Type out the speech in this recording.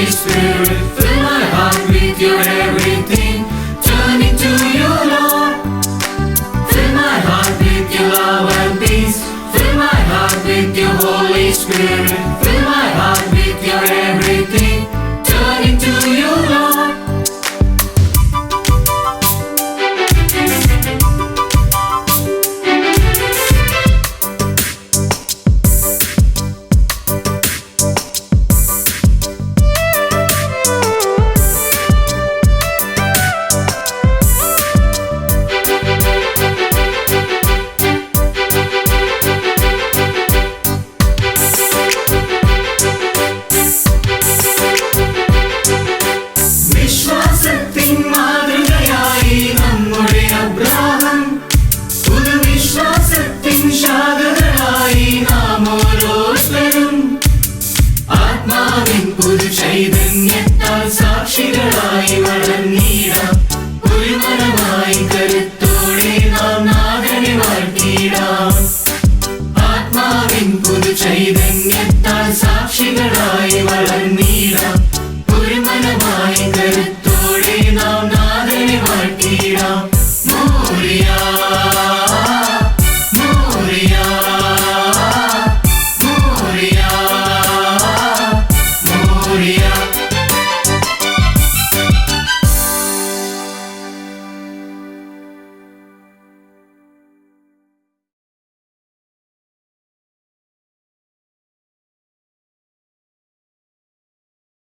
Holy Spirit, fill my heart with your everything. Turn it to you, Lord. Fill my heart with your love and peace. Fill my heart with your Holy Spirit. Fill my heart with your everything. Turn it to you, Lord. വിശ്വാസത്തിൻ മാതൃകയായി നമ്മുടെ Abraham, പുതുവിശ്വാസത്തിൻ ശാഖകളായി നാം ഓരോരുത്തരും ആത്മാവിൻ പുതു ചൈതന്യത്താൽ സാക്ഷികളായി വളർന്നിടാം. ഒരു മനമായി കരുത്തോടെ നാം നാഥനെ വാഴ്ത്തിടാം. ആത്മാവിൻ പുതു ചൈതന്യത്താൽ സാക്ഷികളായി വളർന്നിടാം.